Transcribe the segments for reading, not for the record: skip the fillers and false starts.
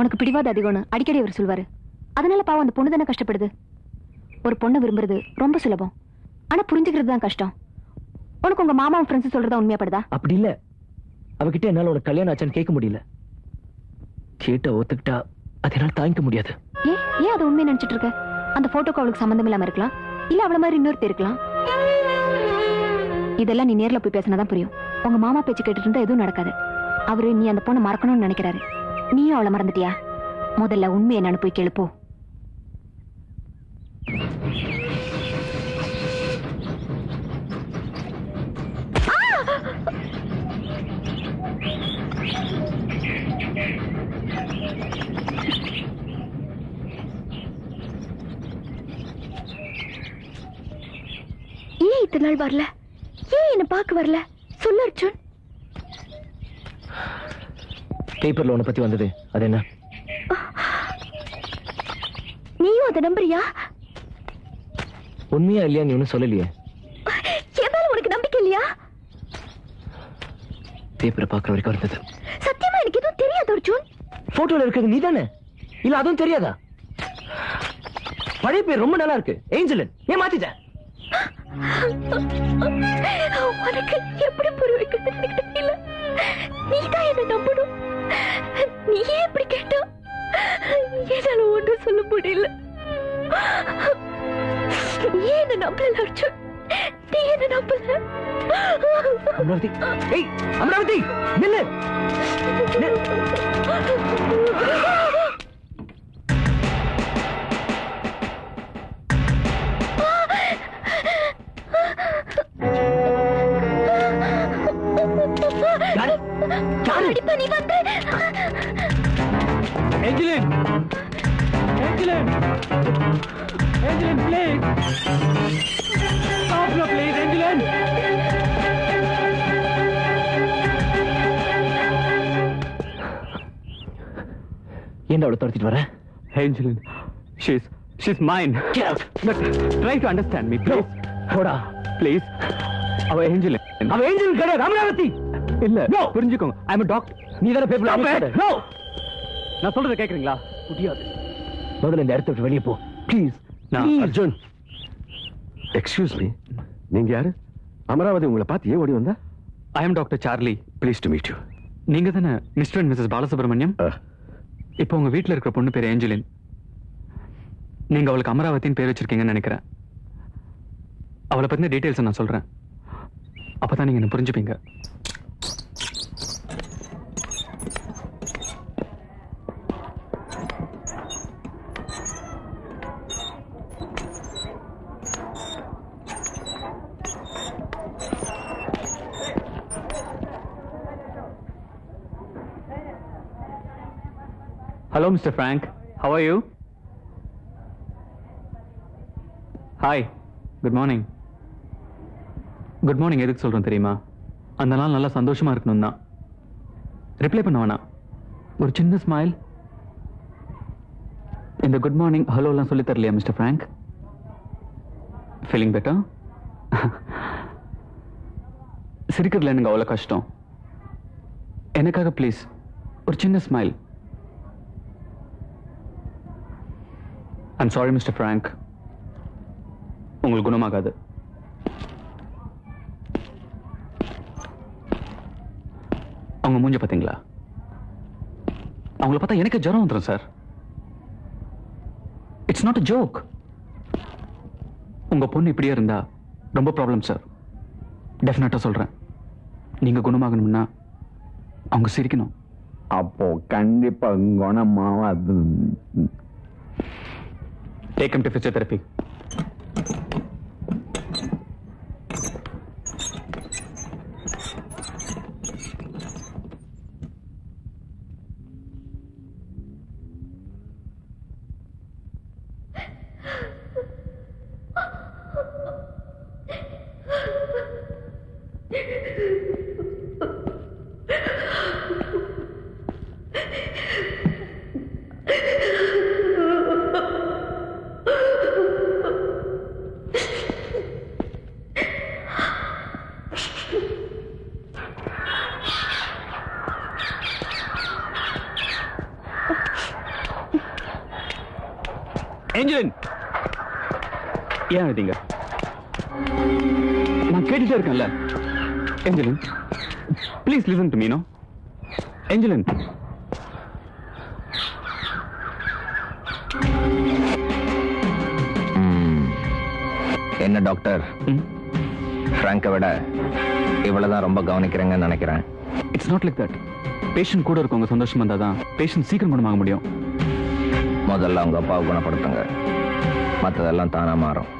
உனக்கு பிடிவாத அதிகம்னு அடிக்கடி அவர் சொல்வாரு. அதனால பாவம் அந்த பொண்ணு தானே கஷ்டப்படுது. ஒரு பொண்ணை விரும்புறது ரொம்ப சுலபம், ஆனா புரிஞ்சுக்கிறது தான் கஷ்டம். உனக்கு உங்க மாமா ஃப்ரெண்ட்ஸ் சொல்றதா உண்மையாப்படுதா? அப்படி இல்ல, அவகிட்ட என்னால உனக்கு கல்யாணம் ஆச்சான்னு கேட்க முடியல. கேட்ட ஒத்துக்கிட்டா அதனால தாங்கிக்க முடியாது. ஏன் அதை உண்மையை நினைச்சிட்டு இருக்க? அந்த போட்டோக்கு அவளுக்கு சம்பந்தம் இல்லாம இருக்கலாம், இல்ல அவள மாதிரி இன்னொருத்தர் இருக்கலாம். இதெல்லாம் நீ நேர்ல போய் பேசினாதான் புரியும். உங்க மாமா பேச்சு கேட்டுட்டு இருந்தா எதுவும் நடக்காது. அவரு நீ அந்த பொண்ணை மறக்கணும்னு நினைக்கிறாரு. நீயும் அவளை மறந்துட்டியா? முதல்ல உண்மையை நான் போய் கேளுப்போ. ஏன் இத்தனை நாள் வரல? ஏன் என்ன பார்க்க வரல? சொல்லு அர்ஜுன். பேப்பர்ல உன்னை பத்தி வந்தது, அது என்ன? நீயும் அதை நம்புறியா? உண்மையா இல்லையா நீ ஒன்னும் சொல்லலையே. என் உனக்கு நம்பிக்கை இல்லையா? பேப்பரை பார்க்கற வரைக்கும் இருந்தது. சத்தியமா எனக்கு எதுவும் தெரியாது அர்ஜுன். போட்டோல இருக்கிறது நீ தானே? இல்ல அதுவும் தெரியாதா? பழைய பேர் ரொம்ப நல்லா இருக்கு, ஏஞ்சலின். ஏன் மாத்திட்ட? உனக்கு எப்படி புரிய வைக்கிறது எனக்கு தெரியல. நீதான் என்ன நம்பணும். நீ ஏன் இப்படி கேட்ட? என்னால ஒன்றும் சொல்ல முடியல. ஏன் என்ன நம்பல அர்ஜுன்? நீ என்ன நம்பல? அமராவதி, ஏய் அமராவதி, நில்லு. நீ வந்து Angeline, Angeline, Angeline please stop no please Angeline. என்ன அவளை துரத்திட்டு வர? Angeline, she's mine. Get out. Try to understand me, please. போடா Please. அவ ஏஞ்சலின். அவ ஏஞ்சலின் கிடையாது, அமராவதி. இல்ல, புரிஞ்சுக்கோங்க. ஐ அம் டாக்டர். நீ தான பேப்பர்ல நோ. நான் சொல்றத கேக்குறீங்களா? முடியாது. முதல்ல இந்த இடத்தை விட்டு வெளியே போ ப்ளீஸ். அர்ஜுன், எக்ஸ்கியூஸ் மீ, நீங்க யாரு? அமராவதி உங்களை பார்த்து ஏன் ஓடி வந்தா? I am doctor Charlie. Please to meet you. நீங்க தானே மிஸ்டர் அண்ட் மிஸ்ஸஸ் பாலசுப்ரமணியம்? இப்போ உங்க வீட்டுல இருக்கிற பொண்ணு பேர் ஏஞ்சலின். நீங்க அவளுக்கு அமராவதின்னு பேர் வச்சிருக்கீங்கன்னு நினைக்கிறேன். அவளை பத்தின டீடைல்ஸ் நான் சொல்றேன், அப்பதான் நீங்க என்ன புரிஞ்சுப்பீங்க. Hello, Mr. Frank. How are you? Hi. Good morning. Good morning எதுக்கு சொல்றேன் தெரியுமா? அந்த நாள் நல்லா சந்தோஷமா இருக்கணும் தான். ரிப்ளை பண்ண வேணாம், ஒரு சின்ன ஸ்மைல். இந்த குட் மார்னிங் ஹலோ எல்லாம் சொல்லி தரலையா மிஸ்டர் ஃப்ராங்க்? Feeling better? சிரிக்கிறதுல எனக்கு அவ்வளோ கஷ்டம். எனக்காக ப்ளீஸ் ஒரு சின்ன smile. I'm sorry mister Frank, உங்களுக்கு குணமாகாது. அவங்க மூஞ்ச பார்த்தீங்களா? அவங்கள பார்த்தா எனக்கு ஜுரம் வந்துடும் sir. It's not a joke. உங்க பொண்ணு இப்படியே இருந்தா ரொம்ப ப்ராப்ளம் சார். டெஃபினட்டா சொல்றேன், நீங்க குணமாகணும்னா அவங்க சிரிக்கணும். அப்போ கண்டிப்பா குணமாவாது. Take him to physiotherapy. Angeline, ஏன் அழுதீங்க? நான் கேட்டுட்டே இருக்கேன்ல. Angeline, please listen to me. No Angeline. என்ன டாக்டர், ஃப்ராங்கை விட இவ்வளவுதான் ரொம்ப கவனிக்கிறேங்கன்னு நினைக்கிறேன். It's not like that. Patient கூட இருக்கவங்க சந்தோஷமா இருந்தா தான் பேஷண்ட் சீக்கிரம் குணமாக முடியும். முதல்ல அவங்க அப்பாவை குணப்படுத்துங்க, மற்றதெல்லாம் தானா மாறும்.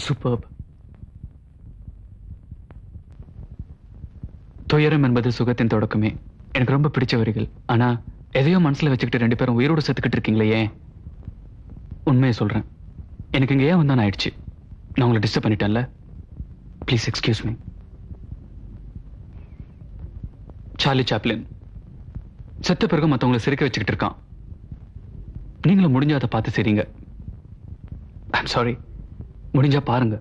Superb. துயரம் என்பது சுகத்தின் தொடக்கமே. எனக்கு ரொம்ப பிடிச்ச வரிகள். ஆனா எதையோ மனசுல வச்சுக்கிட்டு ரெண்டு பேரும் உயிரோடு செத்துக்கிட்டு இருக்கீங்களே ஏன்? உண்மையை சொல்றேன், எனக்கு இங்க ஏன் வந்தான் ஆயிடுச்சு. நான் உங்களை டிஸ்டர்ப் பண்ணிட்டேன்ல. Please excuse me. Charlie Chaplin செத்த பிறகு மற்றவங்களை சிரிக்க வச்சுக்கிட்டு இருக்கான். நீங்களும் முடிஞ்சா அதை பார்த்து சரிங்க. ஐம் சாரி, முடிஞ்சா பாருங்க.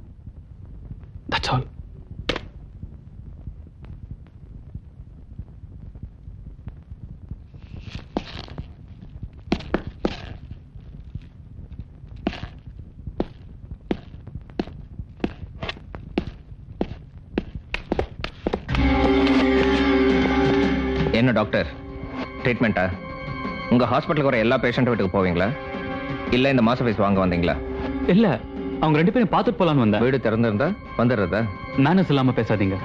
That's all. என்ன டாக்டர், ட்ரீட்மெண்ட்டா? உங்க ஹாஸ்பிட்டலுக்கு வர எல்லா பேஷண்ட் வீட்டுக்கு போவீங்களா, இல்ல இந்த மாச ஃபீஸ் வாங்க வந்தீங்களா? இல்ல, அவங்க 2 பேரும் பார்த்துட்டு போலான்னு வந்தேன். வீடு திறந்திருந்தா வந்துடுறதா? மேனஸ் இல்லாம பேசாதீங்க.